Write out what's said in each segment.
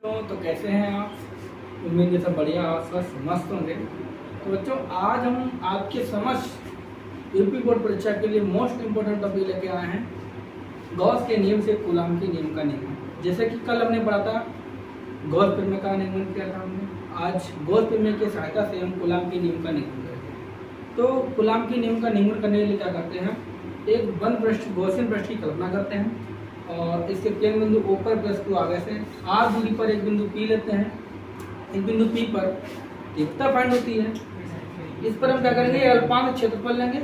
तो कैसे हैं आप? उम्मीद है सब बढ़िया, स्वस्थ मस्त होंगे। तो बच्चों, आज हम आपके समझ यूपी बोर्ड परीक्षा के लिए मोस्ट इम्पोर्टेंट टॉपिक लेके आए हैं, गॉस के नियम से कूलाम के नियम का नियमन। जैसे कि कल हमने पढ़ा था गॉस प्रमेय का नियमन किया था हमने, आज गॉस प्रमेय की सहायता से हम कूलाम के नियम का नियमन करेंगे। तो कूलाम के नियम का नियमन करने के लिए क्या करते हैं, एक बंद पृष्ठ गॉसियन पृष्ठ की कल्पना करते हैं और इसके केंद्र बिंदु O पर प्लस Q आगे से R दूरी पर एक बिंदु P लेते हैं। इस बिंदु P पर तीव्रता फाइंड होती है। इस पर हम क्या करेंगे, अल्पांत क्षेत्रफल लेंगे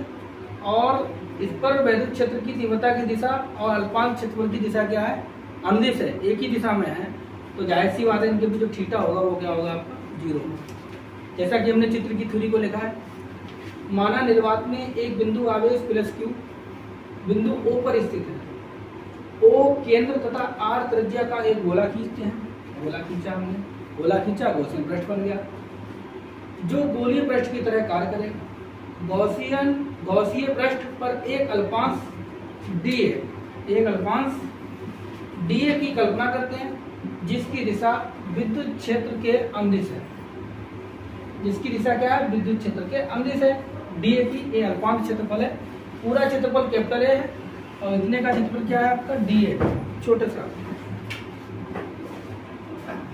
और इस पर विद्युत क्षेत्र की तीव्रता की दिशा और अल्पांत क्षेत्रफल की दिशा क्या है, अनुदिश है, एक ही दिशा में है। तो जाहिर सी बात है, इनके बीच जो थीटा होगा वो क्या होगा आपका 0। जैसा कि हमने चित्र की थ्योरी को लिखा है, माना निर्वात में एक बिंदु आवेश प्लस Q बिंदु O पर स्थित है। O केंद्र तथा R त्रिज्या का एक गोला खींचते हैं। गोला खींचा हमने, गोला खींचा, गॉसियन पृष्ठ बन गया जो गोलीय पृष्ठ की तरह कार्य करेगा। गॉसीय पृष्ठ पर एक अल्पांश dA की कल्पना करते हैं, जिसकी दिशा विद्युत क्षेत्र के अनुदिश है। जिसकी दिशा क्या है, विद्युत क्षेत्र के अनुदिश है। dA की ये अल्पांश क्षेत्रफल है, पूरा क्षेत्रफल कैपिटल A है और इतने का क्षेत्रफल क्या है आपका dA छोटे सा।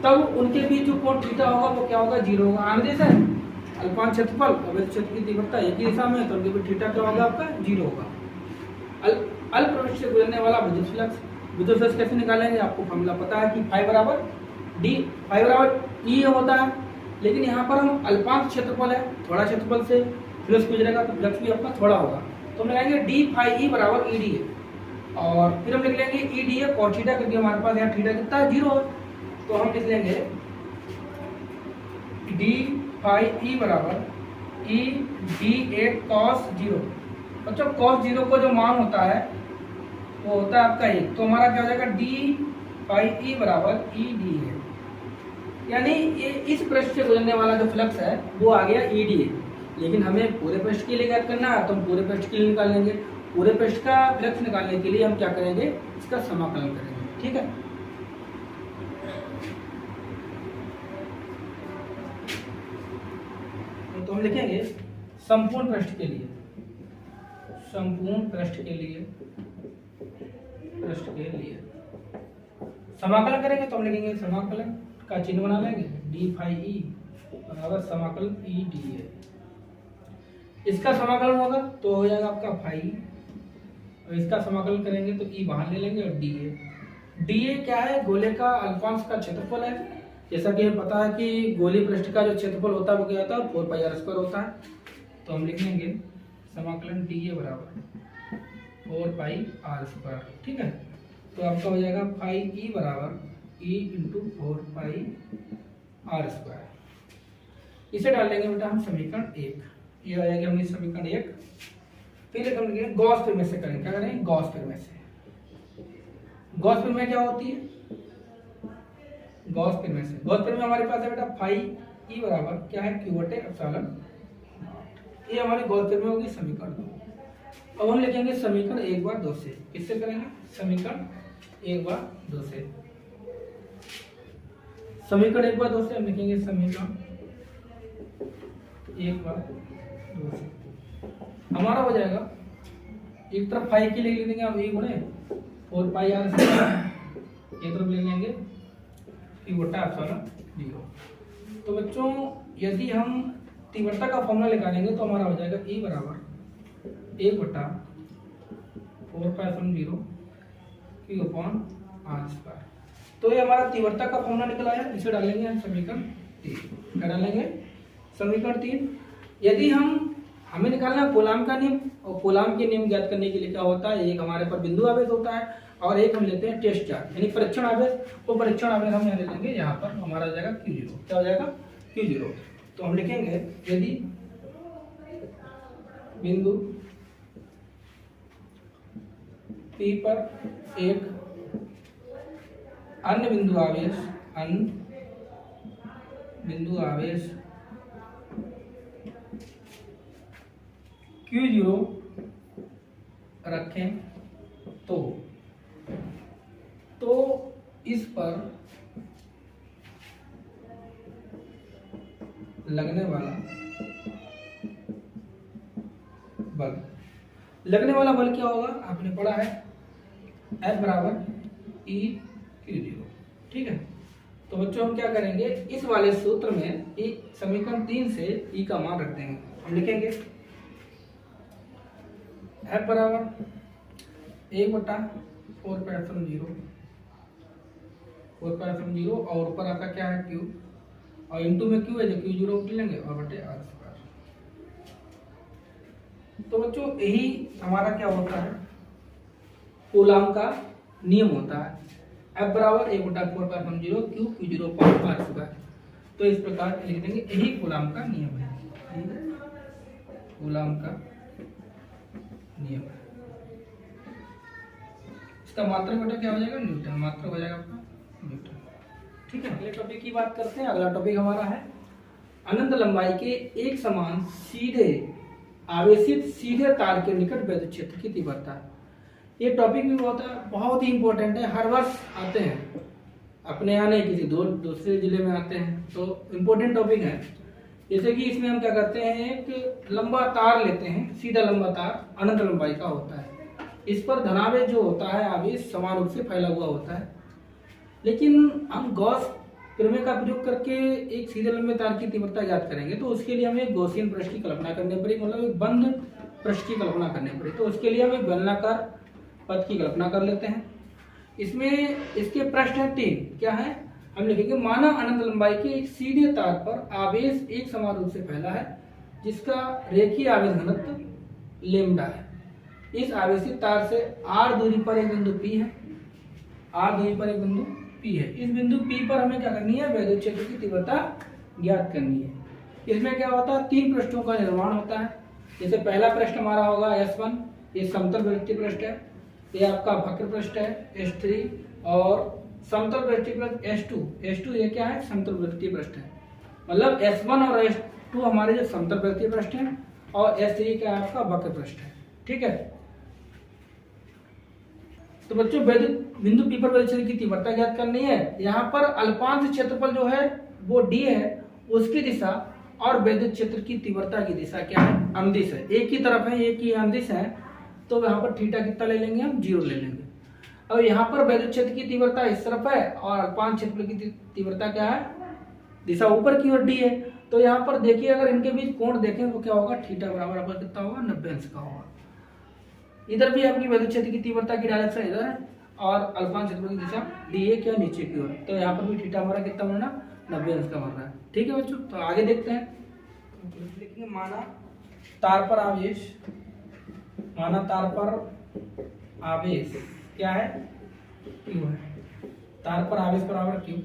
तब उनके बीच जो कोण थीटा होगा वो क्या होगा, 0 होगा। अनुदिश है, अल्पांश क्षेत्रफल और विद्युत क्षेत्र की तीव्रता एक ही दिशा में है, तो उनके बीच थीटा क्या होगा आपका 0 होगा। अल्प पृष्ठ से गुजरने वाला विद्युत फ्लक्स कैसे निकालेंगे, आपको फॉर्मूला पता है कि फाई बराबर E होता है। लेकिन यहाँ पर हम अल्पांश क्षेत्रफल है, थोड़ा क्षेत्रफल से फ्लक्स गुजरेगा तो फ्लक्स भी आपका थोड़ा होगा, तो हम लगाएंगे d फाई E बराबर EDA और फिर हम लिख लेंगे EDA cos थीटा, क्योंकि हमारे पास यहाँ थीटा कितना है 0 है, तो हम लिख लेंगे d फाई E बराबर EDA cos 0। बच्चों cos 0 को जो मान होता है वो होता है आपका 1, तो हमारा क्या हो जाएगा d फाई E बराबर EDA, यानी ये इस पृष्ठ से गुजरने वाला जो फ्लक्स है वो आ गया EDA। लेकिन हमें पूरे पृष्ठ के लिए ज्ञात करना है, तो हम पूरे पृष्ठ के लिए निकाल लेंगे। पूरे पृष्ठ का फ्लक्स निकालने के लिए हम क्या करेंगे, इसका समाकलन करेंगे। ठीक है, तो हम लिखेंगे संपूर्ण पृष्ठ के लिए, समाकलन करेंगे तो हम लिखेंगे समाकलन का चिन्ह बना लेंगे d फाई E बराबर समाकलन EDA। इसका समाकलन होगा तो हो जाएगा आपका फाई, और इसका समाकलन करेंगे तो E बाहर ले लेंगे और dA क्या है, गोले का अल्पांश का क्षेत्रफल है। जैसा कि हमें पता है कि गोलीय पृष्ठ का जो क्षेत्रफल होता है वो क्या होता है, 4πr² होता है। तो हम लिख लेंगे समाकलन dA बराबर 4πr²। ठीक है, तो आपका हो जाएगा फाई E बराबर E इंटू 4πr²। इसे डाल लेंगे बेटा हम समीकरण 1, ये आ जाएगा हमने समीकरण 1। फिर हम लिखेंगे गॉस प्रमेय से करेंगे, क्या करेंगे, गॉस प्रमेय से। गॉस प्रमेय क्या होती है, गॉस प्रमेय हमारे पास है बेटा फाई E बराबर क्या है, Q/ε। ये हमारी गॉस प्रमेय होगी समीकरण 2। अब हम लिखेंगे समीकरण 1 बार 2 से। किससे करेंगे, समीकरण 1 बार 2 से। समीकरण 1 बार 2 से हम लिखेंगे समीकरण 1 बार 2 से। हमारा हो जाएगा, एक तरफ फाई के लिए लिख देंगे हम E गुणे 4πr², एक तरफ लिख लेंगे Q/ε0। तो बच्चों यदि हम तीव्रता का फॉर्मूला निकालेंगे तो हमारा हो जाएगा E बराबर 1/4π0 Q/r²। तो ये हमारा तीव्रता का फॉर्मूला निकला है, इसे डालेंगे हम समीकरण 3। क्या डालेंगे, समीकरण 3। यदि हमें निकालना है कूलाम का नियम, और कूलाम के नियम ज्ञात करने के लिए क्या होता है, एक हमारे पर बिंदु आवेश होता है और एक हम लेते हैं टेस्ट चार्ज यानी परीक्षण आवेश। वो परीक्षण आवेश हम यहाँ ले लेंगे, यहाँ पर हमारा हो जाएगा Q0। क्या हो जाएगा, Q0। तो हम लिखेंगे यदि बिंदु P पर एक अन्य बिंदु आवेश Q0 रखें तो इस पर लगने वाला बल, लगने वाला बल क्या होगा, आपने पढ़ा है F बराबर E Q0, ठीक है। तो बच्चों हम क्या करेंगे, इस वाले सूत्र में समीकरण 3 से E का मान रख देंगे। हम लिखेंगे F बराबर 1/4πε0 और ऊपर आपका क्या है Q, और इंटू में Q है जो Q0 उठ लेंगे और बटे R²। तो बच्चों यही हमारा क्या होता है, कूलाम का नियम होता है। F बराबर 1/4πε0 Q0/R²। तो इस प्रकार लिख देंगे, यही कूलाम का नियम है, कूलाम का नियम है। इसका मात्रक बेटा क्या हो जाएगा, न्यूटन, मात्रक हो जाएगा आपका न्यूटन, ठीक है। अगले टॉपिक की बात करते हैं। अगला टॉपिक हमारा है अनंत लंबाई के एक समान सीधे आवेशित सीधे तार के निकट विद्युत क्षेत्र की तीव्रता। ये टॉपिक भी बहुत ही इंपॉर्टेंट है, हर वर्ष आते हैं, अपने यहाँ नहीं किसी दूसरे जिले में आते हैं, तो इम्पोर्टेंट टॉपिक है। जैसे कि इसमें हम क्या करते हैं, एक लंबा तार लेते हैं, सीधा लंबा तार अनंत लंबाई का होता है। इस पर धनावेश जो होता है आवेश समान रूप से फैला हुआ होता है। लेकिन हम गॉस प्रमेय का प्रयोग करके एक सीधे लंबे तार की तीव्रता ज्ञात करेंगे, तो उसके लिए हमें गॉसियन पृष्ठ की कल्पना करनी पड़ी, मतलब एक बंद पृष्ठ की कल्पना करनी पड़ी। तो उसके लिए हम एक बेलनाकार पथ की कल्पना कर लेते हैं। इसमें इसके प्रश्न है 3, क्या है, हम लिखेंगे माना अनंत लंबाई के एक सीधे तार पर आवेश एक समान रूप से फैला है, जिसका रेखीय आवेश घनत्व लेम्डा है। इस आवेशित तार से r दूरी पर एक बिंदु P है, r दूरी पर एक बिंदु P है। इस बिंदु P पर हमें क्या करनी है, विद्युत क्षेत्र की तीव्रता ज्ञात करनी है। इसमें क्या होता है, 3 पृष्ठों का निर्माण होता है। जैसे पहला पृष्ठ हमारा होगा S1, ये समतल वृत्तीय पृष्ठ है, ये आपका वक्र पृष्ठ है S3, और समतल वृत्तीय पृष्ठ S2 ये क्या है, समतल वृत्तीय पृष्ठ है। मतलब S1 और S2 हमारे जो समतल वृत्तीय पृष्ठ है, और S3 क्या है आपका वक्र पृष्ठ है, ठीक है। तो बच्चों बिंदु P पर विद्युत क्षेत्र की तीव्रता ज्ञात करनी है। यहाँ पर अल्पांश क्षेत्रफल जो है वो D है, उसकी दिशा, और विद्युत क्षेत्र की तीव्रता की दिशा क्या है, अमदिश है, एक ही तरफ है, एक ही अमदिश है। तो यहाँ पर थीटा कितना ले लेंगे हम, 0 ले लेंगे। अब यहाँ पर विद्युत क्षेत्र की तीव्रता इस तरफ है, और अल्पांश क्षेत्रफल की तीव्रता क्या है, दिशा ऊपर की ओर D है। तो यहाँ पर देखिए, अगर इनके बीच कोण देखें तो क्या होगा, थीटा बराबर आपका कितना होगा, 90 अंश का होगा। इधर भी आपकी विद्युत क्षेत्र की तीव्रता की डायरेक्शन इधर है, और अल्पांश क्षेत्रफल की दिशा डी क्या नीचे की ओर। तो यहाँ पर भी थीटा हमारा कितना बन रहा है, 90 अंश का बन रहा है, ठीक है बच्चों। तो आगे देखते हैं, लिखेंगे माना तार पर आवेश, माना तार पर आवेश क्या है, क्यू है, तार पर आवेश बराबर क्यू,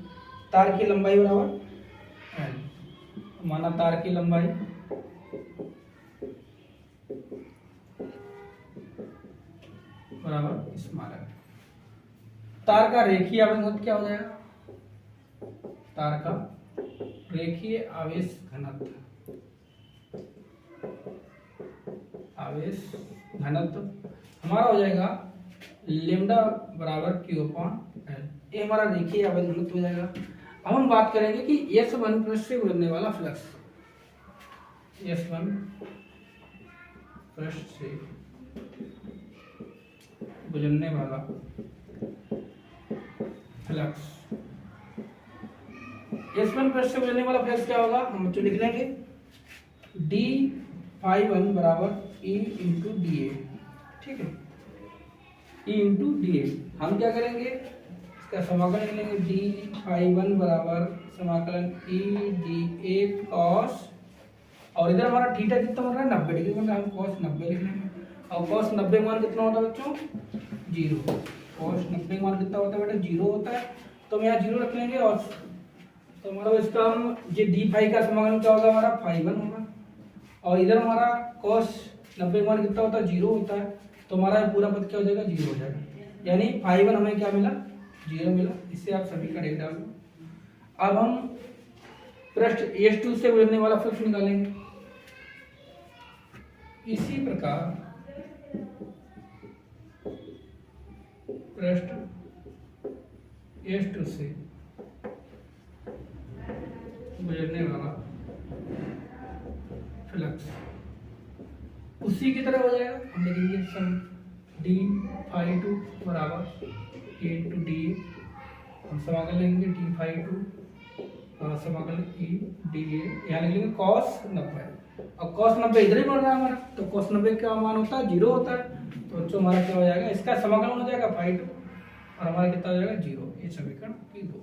तार की लंबाई बराबर एल। माना तार की लंबाई बराबर स्मॉल एल। तार का रेखीय आवेश घनत्व क्या हो जाएगा, तार का रेखीय आवेश घनत्व, आवेश घनत्व हमारा हो जाएगा लेम्डा बराबर Q/L। ये हमारा रेखीय आवेश घनत्व हो जाएगा। अब हम बात करेंगे कि S1 पृष्ठ से गुजरने वाला फ्लक्स, S1 पृष्ठ से गुजरने वाला फ्लक्स, S1 पृष्ठ से गुजरने वाला फ्लक्स क्या होगा, हम तो लिख लेंगे d∅1 बराबर E इंटू डी ए, ठीक है, E इंटू डी ए। हम क्या करेंगे, इसका समाकलन करेंगे, d∅1 बराबर समाकलन E डी ए कॉस, और इधर हमारा थीटा कितना बन रहा है, 90 डिग्री बन रहा है, हम कॉस 90 लिख लेंगे। और कॉस 90 मान कितना होता है बच्चों, 0। कॉस 90 मान कितना होता है बेटा, 0 होता है। तो हम यहाँ 0 रख लेंगे, और तो हमारा इसका हम ये d∅ का समाकलन क्या होगा, हमारा ∅1 होगा। और इधर हमारा कॉस 90 मान कितना होता है, 0 होता है। तो हमारा पूरा पद क्या हो जाएगा, 0 हो जाएगा। यानी ∅1 हमें क्या मिला, 0 मिला। इससे आप सभी का डेटा डाल दो। अब हम पृष्ठ S2 से गुजरने वाला फ्लक्स निकालेंगे। इसी प्रकार पृष्ठ S2 से गुजरने वाला फ्लक्स। उसी की तरह हो जाएगा, हम लिखेंगे सम डी फाई टू बराबर ए इंटू डी ए, हम समाकल लेंगे डी फाई टू समाकल ई डी ए, यहाँ लिख लेंगे कॉस 90। अब cos 90 इधर ही बढ़ रहा है हमारा, तो cos 90 का मान होता है 0 होता है, तो बच्चों हमारा क्या हो जाएगा, इसका समाकलन हो जाएगा फाई टू और हमारा कितना हो जाएगा 0। ये समीकरण की 2।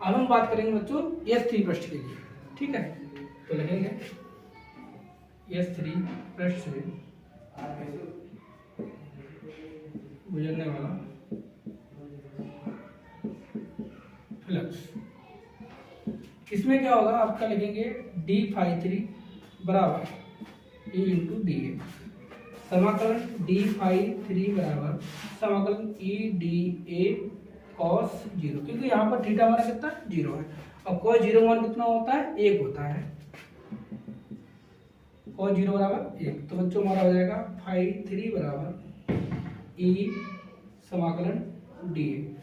अब हम बात करेंगे बच्चों S3 पृष्ठ के लिए, ठीक है। तो लिखेंगे S3 पृष्ठ से गुजरने वाला फ्लक्स, इसमें क्या होगा आपका, लिखेंगे डी फाई 3 बराबर ई इंटू डी ए, समाकलन डी फाई 3 बराबर समाकलन ई डी ए कॉस 0, क्योंकि यहाँ पर थीटा हमारा कितना 0 है और कॉस 0 मान कितना होता है 1 होता है, कॉस 0 बराबर 1। तो बच्चों हमारा हो जाएगा फाई 3 बराबर ई समाकलन डी ए,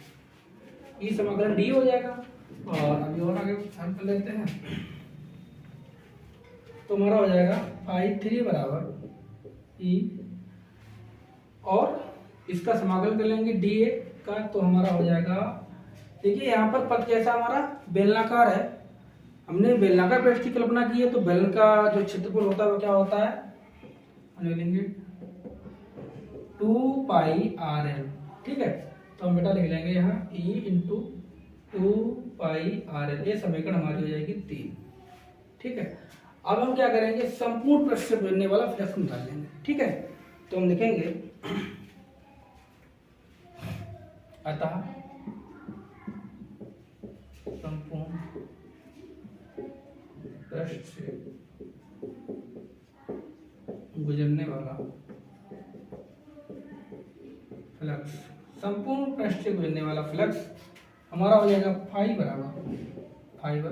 ई समाकलन डी हो जाएगा। और अभी और आगे हल कर लेते हैं, तो हमारा हो जाएगा फाई 3 बराबर ई और इसका समाकलन कर लेंगे डी ए का, तो हमारा हो जाएगा, देखिए यहाँ पर पद कैसा हमारा बेलनाकार है, हमने बेलनाकार पृष्ठ की कल्पना की है, तो बेलन का जो क्षेत्रफल होता है वो क्या होता है, हम ले लेंगे 2 पाई आर एल, ठीक है। तो हम बेटा लिख लेंगे यहाँ E into 2 pi R L, ये समीकरण हमारी हो जाएगी 3, ठीक है। अब हम क्या करेंगे, संपूर्ण पृष्ठ से बनने वाला फ्लक्स निकाल लेंगे, ठीक है। तो हम लिखेंगे अतः संपूर्ण पृष्ठ से गुजरने वाला फ्लक्स, संपूर्ण पृष्ठ से गुजरने वाला फ्लक्स हमारा हो जाएगा फाई बराबर फाई 1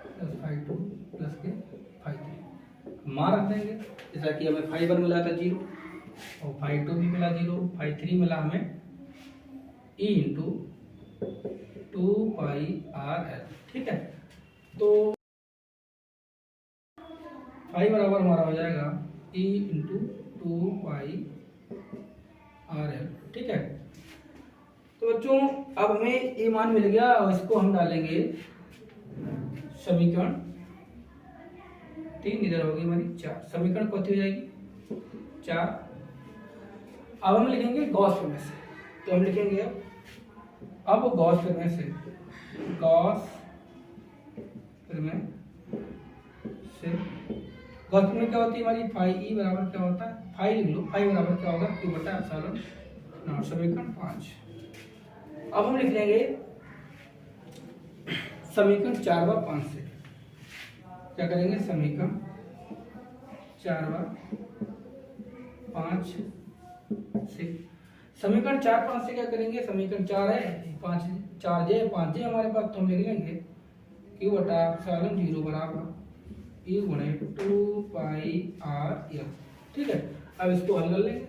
प्लस फाई 2 प्लस के फाई 3, मान रख देंगे, जैसा कि हमें फाई 1 मिला था 0 और फाई 2 भी मिला 0, फाई 3 मिला हमें E into 2 pi R L, ठीक है। तो फाई बराबर हमारा हो जाएगा E into 2 pi R L, ठीक है। तो बच्चों अब हमें ये मान मिल गया और इसको हम डालेंगे समीकरण 3, इधर होगी हमारी 4, समीकरण कौन सी हो जाएगी 4। अब हम लिखेंगे गॉस प्रमेय से, तो हम लिखेंगे अब गॉस प्रमेय से, गॉस प्रमेय से, गॉस प्रमेय क्या होती है हमारी, फाई ई बराबर क्या होता है, फाई लिख लो, फाई बराबर क्या होगा क्यू बटा एप्सिलॉन नॉट, समीकरण 5। अब हम लिख लेंगे समीकरण 4 व 5 से, क्या करेंगे, समीकरण 4 व 5 से, समीकरण 4 5 से क्या करेंगे, समीकरण 4 है 5 4 जे 5 जे हमारे पास, तो हम लिख लेंगे क्यू बटा एप्सिलॉन 0 बराबर ई गुणे 2 पाई आर एल, ठीक है। अब इसको हल कर लेंगे,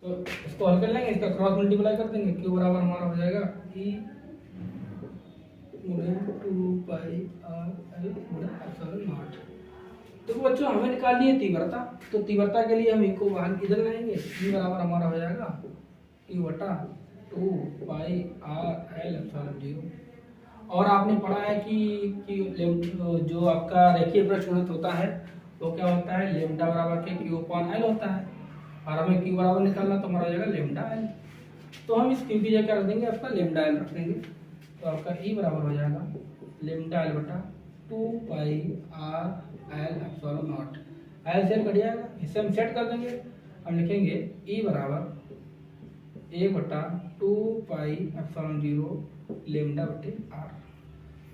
तो इसको हल कर लेंगे, इसका क्रॉस मल्टीप्लाई कर देंगे, क्यू बराबर हमारा हो जाएगा ई गुणे 2 पाई आर एल गुणे एप्सिलॉन नॉट। तो बच्चों हमें निकालनी है तीव्रता, तो तीव्रता के लिए हम इनको बाहर इधर लाएंगे, ई बराबर हमारा हो जाएगा क्यू बटा 2 पाई आर एल एप्सिलॉन 0। और आपने पढ़ा है कि जो आपका रेखीय पृष्ठ घनत्व होता है वो क्या होता है, लेम्डा बराबर के क्यू अपॉन एल होता है, और हमें क्यू बराबर निकालना, तो हमारा हो जाएगा लेम्डा एल। तो हम इस क्यू की जगह क्या रख देंगे, आपका लेम्डा एल रख देंगे, तो आपका ई बराबर हो जाएगा लेम्डा एल बटा 2 pi R L epsilon nought, L से कट जाएगा, इसे हम सेट कर देंगे, हम लिखेंगे ई बराबर ए बटा 2 पाई एप्सिलॉन 0 लेम्डा बटे आर।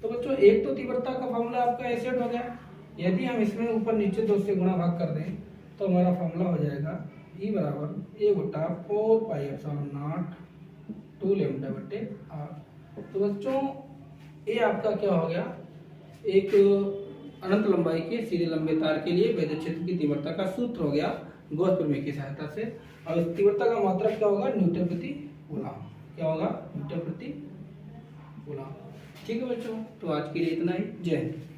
तो बच्चों एक तो तीव्रता का फॉर्मूला आपका ए सेट हो गया, यदि हम इसमें ऊपर नीचे 2 से गुणा भाग कर दें तो हमारा फॉर्मूला हो जाएगा ई बराबर ए बटा 4 पाई एप्सिलॉन नॉट 2 लेम्डा बटे आर। तो बच्चों ये आपका क्या हो गया, एक अनंत लंबाई के सीधे लंबे तार के लिए विद्युत क्षेत्र की तीव्रता का सूत्र हो गया गॉस प्रमेय की सहायता से। और इस तीव्रता का मात्रक क्या होगा, न्यूटन प्रति कूलम, क्या होगा न्यूटन प्रति बोला। ठीक है बच्चों, तो आज के लिए इतना ही। जय हिंद।